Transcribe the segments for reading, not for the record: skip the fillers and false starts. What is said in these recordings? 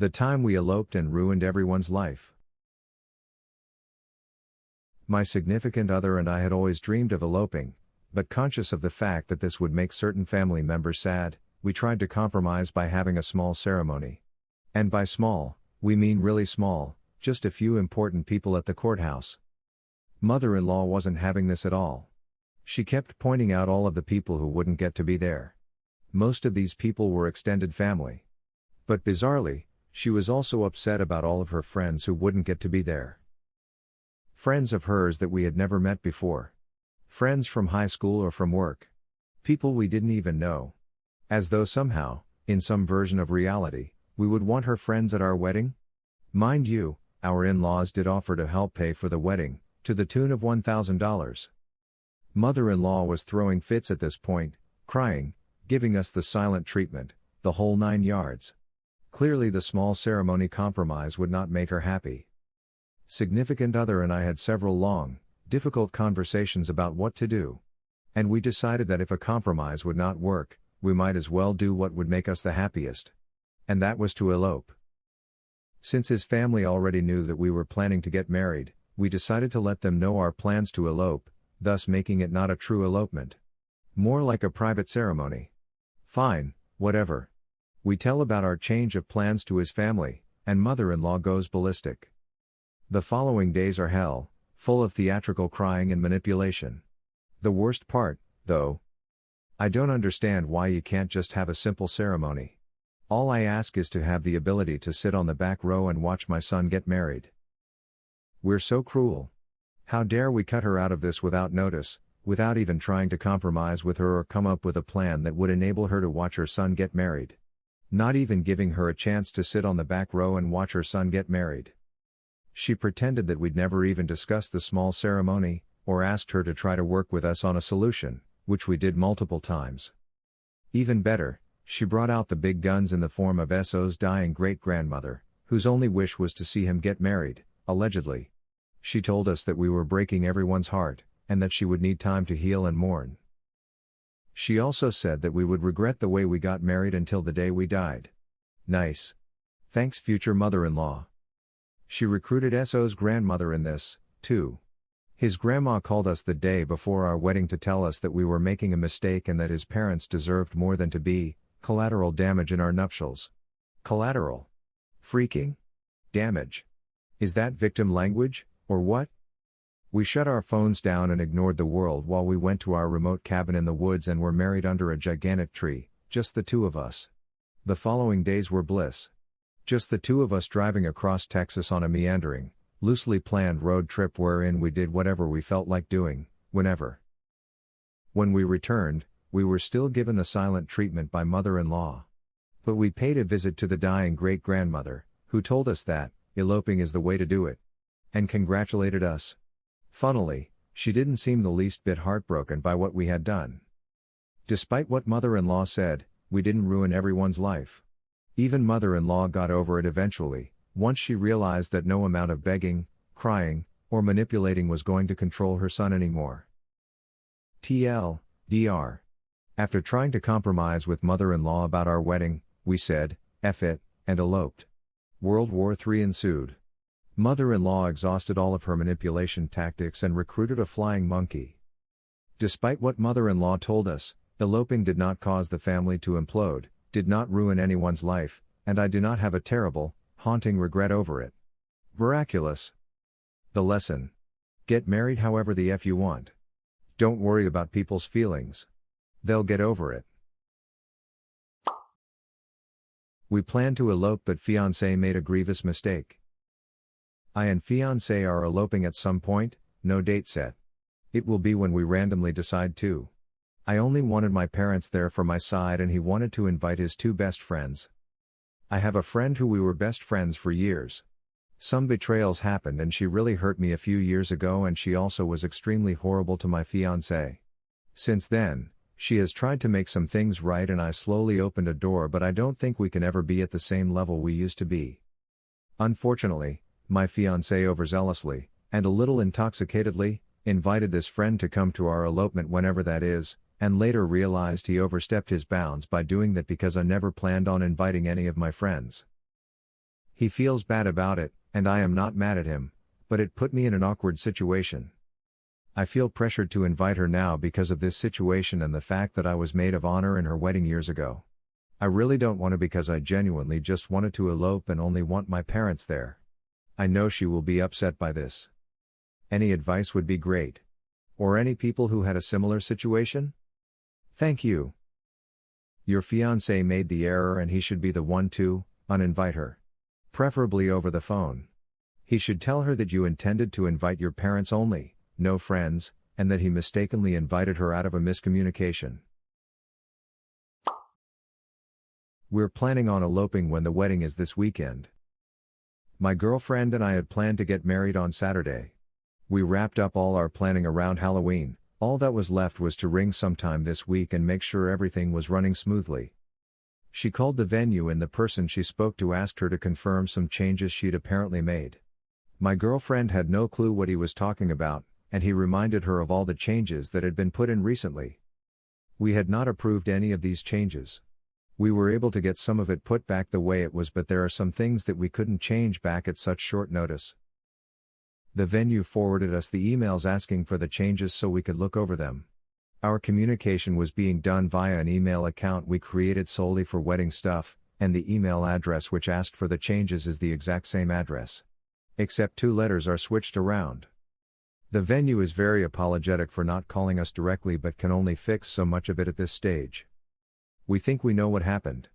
The time we eloped and ruined everyone's life. My significant other and I had always dreamed of eloping, but conscious of the fact that this would make certain family members sad, we tried to compromise by having a small ceremony. And by small, we mean really small, just a few important people at the courthouse. Mother-in-law wasn't having this at all. She kept pointing out all of the people who wouldn't get to be there. Most of these people were extended family. But bizarrely, she was also upset about all of her friends who wouldn't get to be there. Friends of hers that we had never met before. Friends from high school or from work. People we didn't even know. As though somehow, in some version of reality, we would want her friends at our wedding? Mind you, our in-laws did offer to help pay for the wedding, to the tune of $1,000. Mother-in-law was throwing fits at this point, crying, giving us the silent treatment, the whole 9 yards. Clearly the small ceremony compromise would not make her happy. Significant other and I had several long, difficult conversations about what to do. And we decided that if a compromise would not work, we might as well do what would make us the happiest. And that was to elope. Since his family already knew that we were planning to get married, we decided to let them know our plans to elope, thus making it not a true elopement. More like a private ceremony. Fine, whatever. We tell about our change of plans to his family, and mother-in-law goes ballistic. The following days are hell, full of theatrical crying and manipulation. The worst part, though. I don't understand why you can't just have a simple ceremony. All I ask is to have the ability to sit on the back row and watch my son get married. We're so cruel. How dare we cut her out of this without notice, without even trying to compromise with her or come up with a plan that would enable her to watch her son get married. Not even giving her a chance to sit on the back row and watch her son get married. She pretended that we'd never even discussed the small ceremony, or asked her to try to work with us on a solution, which we did multiple times. Even better, she brought out the big guns in the form of SO's dying great-grandmother, whose only wish was to see him get married, allegedly. She told us that we were breaking everyone's heart, and that she would need time to heal and mourn. She also said that we would regret the way we got married until the day we died. Nice. Thanks, future mother-in-law. She recruited SO's grandmother in this, too. His grandma called us the day before our wedding to tell us that we were making a mistake and that his parents deserved more than to be collateral damage in our nuptials. Collateral. Freaking damage. Is that victim language, or what? We shut our phones down and ignored the world while we went to our remote cabin in the woods and were married under a gigantic tree, just the two of us. The following days were bliss. Just the two of us driving across Texas on a meandering, loosely planned road trip wherein we did whatever we felt like doing, whenever. When we returned, we were still given the silent treatment by mother-in-law. But we paid a visit to the dying great-grandmother, who told us that eloping is the way to do it. And congratulated us. Funnily, she didn't seem the least bit heartbroken by what we had done. Despite what mother-in-law said, we didn't ruin everyone's life. Even mother-in-law got over it eventually, once she realized that no amount of begging, crying, or manipulating was going to control her son anymore. TLDR. After trying to compromise with mother-in-law about our wedding, we said, F it, and eloped. World War III ensued. Mother-in-law exhausted all of her manipulation tactics and recruited a flying monkey. Despite what mother-in-law told us, eloping did not cause the family to implode, did not ruin anyone's life, and I do not have a terrible, haunting regret over it. Miraculous. The lesson. Get married however the F you want. Don't worry about people's feelings. They'll get over it. We planned to elope but fiance made a grievous mistake. I and fiance are eloping at some point, no date set. It will be when we randomly decide to. I only wanted my parents there for my side and he wanted to invite his two best friends. I have a friend who we were best friends for years. Some betrayals happened and she really hurt me a few years ago and she also was extremely horrible to my fiancé. Since then, she has tried to make some things right and I slowly opened a door but I don't think we can ever be at the same level we used to be. Unfortunately, my fiancé overzealously, and a little intoxicatedly, invited this friend to come to our elopement whenever that is, and later realized he overstepped his bounds by doing that because I never planned on inviting any of my friends. He feels bad about it, and I am not mad at him, but it put me in an awkward situation. I feel pressured to invite her now because of this situation and the fact that I was maid of honor in her wedding years ago. I really don't want to because I genuinely just wanted to elope and only want my parents there. I know she will be upset by this. Any advice would be great. Or any people who had a similar situation? Thank you. Your fiance made the error and he should be the one to uninvite her. Preferably over the phone. He should tell her that you intended to invite your parents only, no friends, and that he mistakenly invited her out of a miscommunication. We're planning on eloping when the wedding is this weekend. My girlfriend and I had planned to get married on Saturday. We wrapped up all our planning around Halloween, all that was left was to ring sometime this week and make sure everything was running smoothly. She called the venue and the person she spoke to asked her to confirm some changes she'd apparently made. My girlfriend had no clue what he was talking about, and he reminded her of all the changes that had been put in recently. We had not approved any of these changes. We were able to get some of it put back the way it was, but there are some things that we couldn't change back at such short notice. The venue forwarded us the emails asking for the changes so we could look over them. Our communication was being done via an email account we created solely for wedding stuff, and the email address which asked for the changes is the exact same address. Except 2 letters are switched around. The venue is very apologetic for not calling us directly but can only fix so much of it at this stage. We think we know what happened.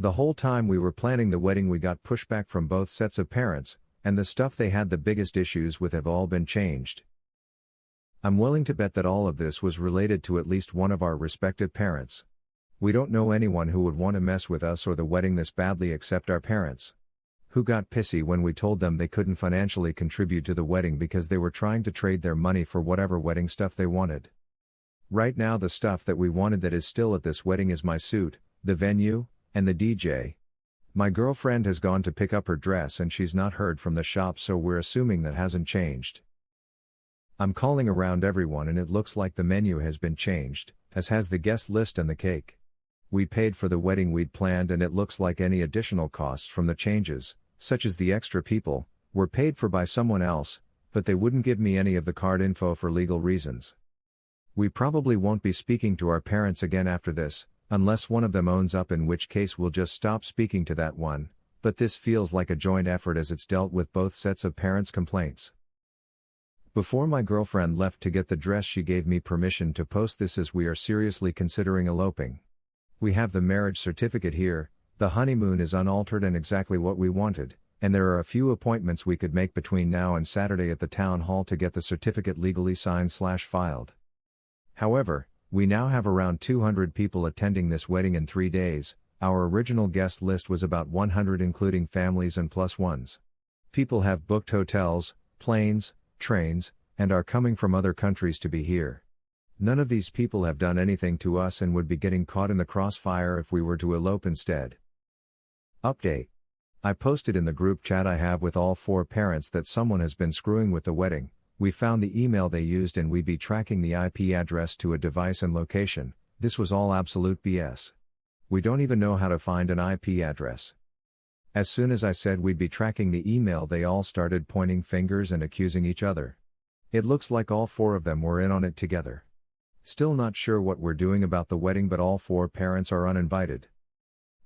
The whole time we were planning the wedding we got pushback from both sets of parents, and the stuff they had the biggest issues with have all been changed. I'm willing to bet that all of this was related to at least one of our respective parents. We don't know anyone who would want to mess with us or the wedding this badly except our parents, who got pissy when we told them they couldn't financially contribute to the wedding because they were trying to trade their money for whatever wedding stuff they wanted. Right now the stuff that we wanted that is still at this wedding is my suit, the venue, and the DJ. My girlfriend has gone to pick up her dress and she's not heard from the shop, so we're assuming that hasn't changed. I'm calling around everyone and it looks like the menu has been changed, as has the guest list and the cake. We paid for the wedding we'd planned and it looks like any additional costs from the changes, such as the extra people, were paid for by someone else, but they wouldn't give me any of the card info for legal reasons. We probably won't be speaking to our parents again after this, unless one of them owns up, in which case we'll just stop speaking to that one, but this feels like a joint effort as it's dealt with both sets of parents' complaints. Before my girlfriend left to get the dress, she gave me permission to post this as we are seriously considering eloping. We have the marriage certificate here, the honeymoon is unaltered and exactly what we wanted, and there are a few appointments we could make between now and Saturday at the town hall to get the certificate legally signed/filed. However, we now have around 200 people attending this wedding in 3 days. Our original guest list was about 100 including families and plus ones. People have booked hotels, planes, trains, and are coming from other countries to be here. None of these people have done anything to us and would be getting caught in the crossfire if we were to elope instead. Update. I posted in the group chat I have with all 4 parents that someone has been screwing with the wedding. We found the email they used and we'd be tracking the IP address to a device and location. This was all absolute BS. We don't even know how to find an IP address. As soon as I said we'd be tracking the email, they all started pointing fingers and accusing each other. It looks like all 4 of them were in on it together. Still not sure what we're doing about the wedding, but all 4 parents are uninvited.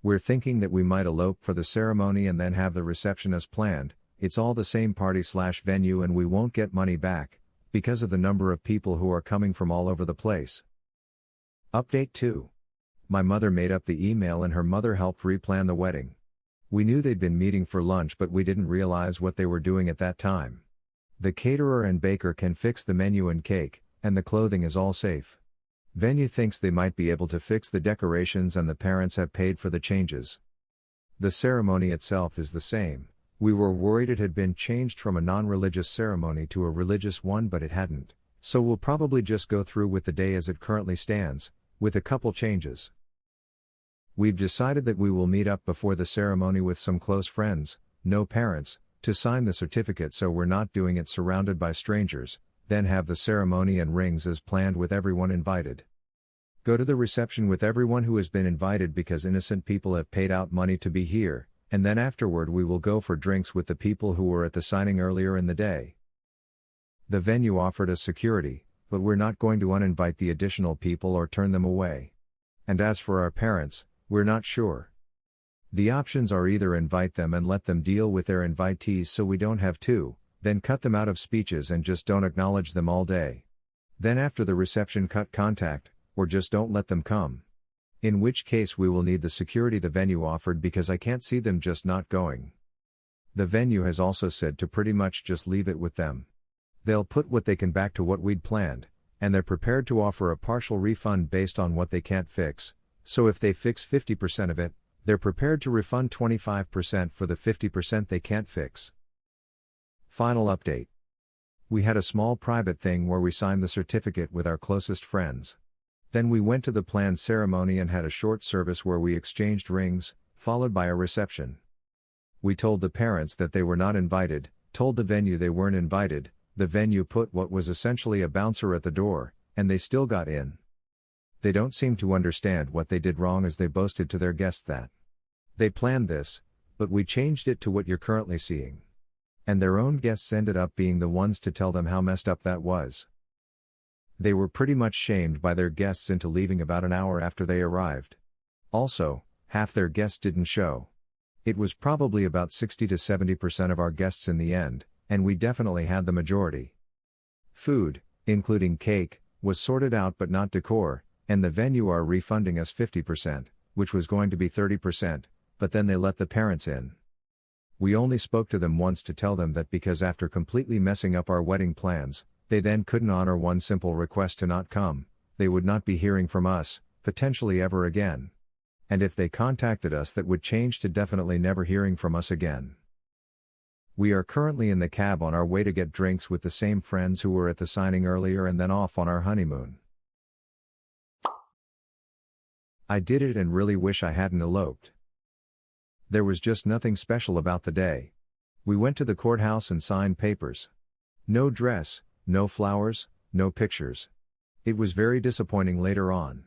We're thinking that we might elope for the ceremony and then have the reception as planned. It's all the same party/venue and we won't get money back, because of the number of people who are coming from all over the place. Update 2. My mother made up the email and her mother helped replan the wedding. We knew they'd been meeting for lunch but we didn't realize what they were doing at that time. The caterer and baker can fix the menu and cake, and the clothing is all safe. Venue thinks they might be able to fix the decorations and the parents have paid for the changes. The ceremony itself is the same. We were worried it had been changed from a non-religious ceremony to a religious one, but it hadn't, so we'll probably just go through with the day as it currently stands, with a couple changes. We've decided that we will meet up before the ceremony with some close friends, no parents, to sign the certificate so we're not doing it surrounded by strangers, then have the ceremony and rings as planned with everyone invited. Go to the reception with everyone who has been invited because innocent people have paid out money to be here, And then afterward we will go for drinks with the people who were at the signing earlier in the day. The venue offered us security, but we're not going to uninvite the additional people or turn them away. And as for our parents, we're not sure. The options are either invite them and let them deal with their invitees so we don't have to, then cut them out of speeches and just don't acknowledge them all day. Then after the reception cut contact, or just don't let them come. In which case we will need the security the venue offered because I can't see them just not going. The venue has also said to pretty much just leave it with them. They'll put what they can back to what we'd planned, and they're prepared to offer a partial refund based on what they can't fix, so if they fix 50% of it, they're prepared to refund 25% for the 50% they can't fix. Final update. We had a small private thing where we signed the certificate with our closest friends. Then we went to the planned ceremony and had a short service where we exchanged rings, followed by a reception. We told the parents that they were not invited, told the venue they weren't invited, the venue put what was essentially a bouncer at the door, and they still got in. They don't seem to understand what they did wrong as they boasted to their guests that they planned this, but we changed it to what you're currently seeing. And their own guests ended up being the ones to tell them how messed up that was. They were pretty much shamed by their guests into leaving about an hour after they arrived. Also, half their guests didn't show. It was probably about 60 to 70% of our guests in the end, and we definitely had the majority. Food, including cake, was sorted out but not decor, and the venue are refunding us 50%, which was going to be 30%, but then they let the parents in. We only spoke to them once to tell them that because after completely messing up our wedding plans, they then couldn't honor one simple request to not come, they would not be hearing from us, potentially ever again. And if they contacted us, that would change to definitely never hearing from us again. We are currently in the cab on our way to get drinks with the same friends who were at the signing earlier and then off on our honeymoon. I did it and really wish I hadn't eloped. There was just nothing special about the day. We went to the courthouse and signed papers. No dress, no flowers, no pictures. It was very disappointing later on.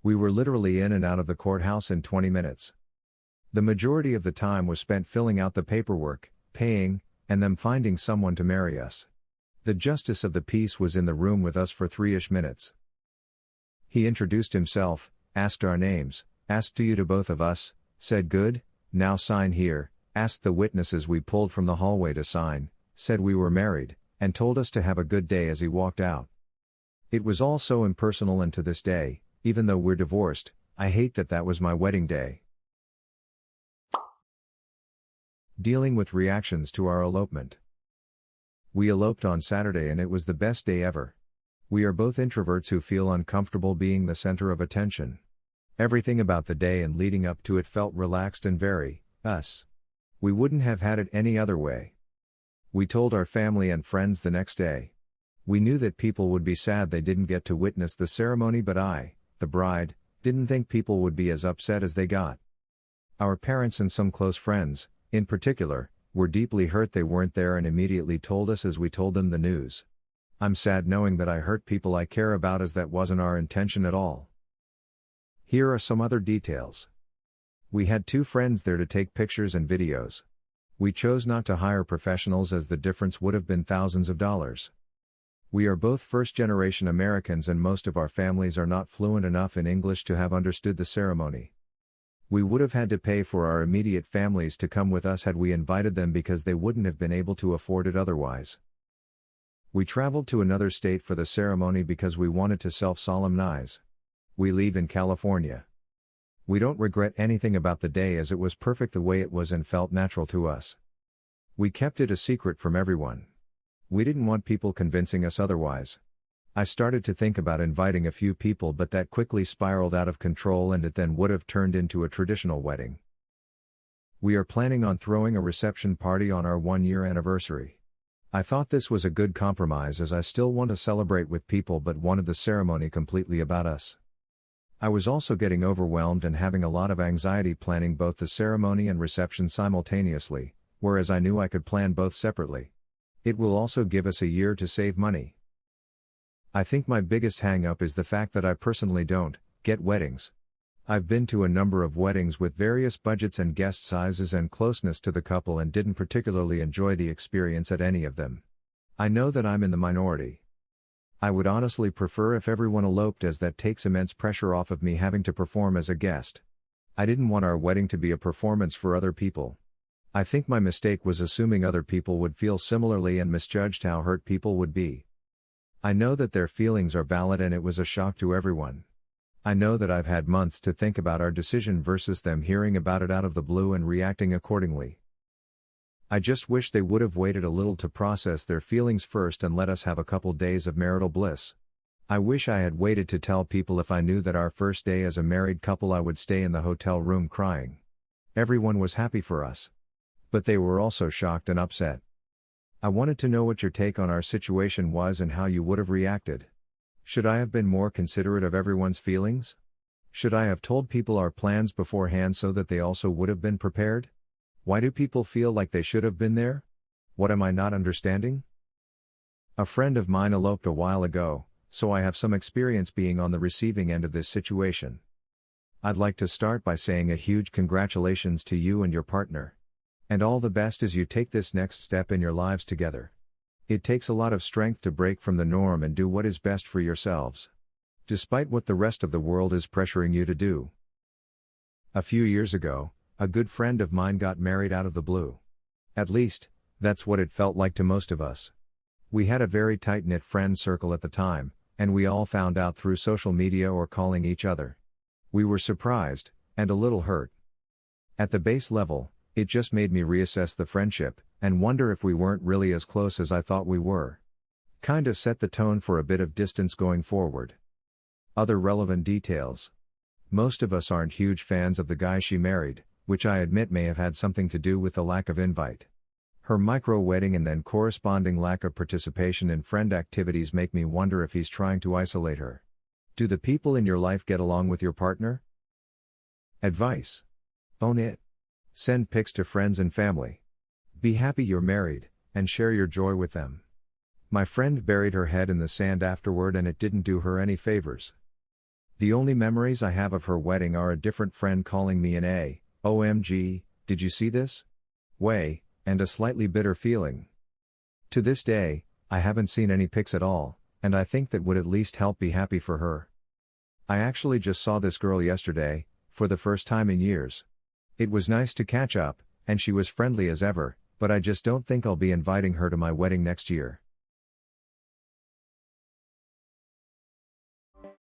We were literally in and out of the courthouse in 20 minutes. The majority of the time was spent filling out the paperwork, paying, and them finding someone to marry us. The justice of the peace was in the room with us for 3-ish minutes. He introduced himself, asked our names, asked you to both of us, said good, now sign here, asked the witnesses we pulled from the hallway to sign, said we were married, and told us to have a good day as he walked out. It was all so impersonal, and to this day, even though we're divorced, I hate that that was my wedding day. Dealing with reactions to our elopement. We eloped on Saturday and it was the best day ever. We are both introverts who feel uncomfortable being the center of attention. Everything about the day and leading up to it felt relaxed and very us. We wouldn't have had it any other way. We told our family and friends the next day. We knew that people would be sad they didn't get to witness the ceremony, but I, the bride, didn't think people would be as upset as they got. Our parents and some close friends, in particular, were deeply hurt they weren't there and immediately told us as we told them the news. I'm sad knowing that I hurt people I care about, as that wasn't our intention at all. Here are some other details. We had 2 friends there to take pictures and videos. We chose not to hire professionals as the difference would have been thousands of dollars. We are both first-generation Americans and most of our families are not fluent enough in English to have understood the ceremony. We would have had to pay for our immediate families to come with us had we invited them because they wouldn't have been able to afford it otherwise. We traveled to another state for the ceremony because we wanted to self-solemnize. We leave in California. We don't regret anything about the day as it was perfect the way it was and felt natural to us. We kept it a secret from everyone. We didn't want people convincing us otherwise. I started to think about inviting a few people, but that quickly spiraled out of control and it then would have turned into a traditional wedding. We are planning on throwing a reception party on our 1-year anniversary. I thought this was a good compromise as I still want to celebrate with people but wanted the ceremony completely about us. I was also getting overwhelmed and having a lot of anxiety planning both the ceremony and reception simultaneously, whereas I knew I could plan both separately. It will also give us a year to save money. I think my biggest hang-up is the fact that I personally don't get weddings. I've been to a number of weddings with various budgets and guest sizes and closeness to the couple and didn't particularly enjoy the experience at any of them. I know that I'm in the minority. I would honestly prefer if everyone eloped, as that takes immense pressure off of me having to perform as a guest. I didn't want our wedding to be a performance for other people. I think my mistake was assuming other people would feel similarly and misjudged how hurt people would be. I know that their feelings are valid and it was a shock to everyone. I know that I've had months to think about our decision versus them hearing about it out of the blue and reacting accordingly. I just wish they would have waited a little to process their feelings first and let us have a couple days of marital bliss. I wish I had waited to tell people if I knew that our first day as a married couple I would stay in the hotel room crying. Everyone was happy for us. But they were also shocked and upset. I wanted to know what your take on our situation was and how you would have reacted. Should I have been more considerate of everyone's feelings? Should I have told people our plans beforehand so that they also would have been prepared? Why do people feel like they should have been there? What am I not understanding? A friend of mine eloped a while ago, so I have some experience being on the receiving end of this situation. I'd like to start by saying a huge congratulations to you and your partner. And all the best as you take this next step in your lives together. It takes a lot of strength to break from the norm and do what is best for yourselves, despite what the rest of the world is pressuring you to do. A few years ago, a good friend of mine got married out of the blue. At least, that's what it felt like to most of us. We had a very tight-knit friend circle at the time, and we all found out through social media or calling each other. We were surprised, and a little hurt. At the base level, it just made me reassess the friendship, and wonder if we weren't really as close as I thought we were. Kind of set the tone for a bit of distance going forward. Other relevant details. Most of us aren't huge fans of the guy she married, which I admit may have had something to do with the lack of invite. Her micro-wedding and then corresponding lack of participation in friend activities make me wonder if he's trying to isolate her. Do the people in your life get along with your partner? Advice. Own it. Send pics to friends and family. Be happy you're married, and share your joy with them. My friend buried her head in the sand afterward and it didn't do her any favors. The only memories I have of her wedding are a different friend calling me an OMG, did you see this? Way, and a slightly bitter feeling. To this day, I haven't seen any pics at all, and I think that would at least help be happy for her. I actually just saw this girl yesterday, for the first time in years. It was nice to catch up, and she was friendly as ever, but I just don't think I'll be inviting her to my wedding next year.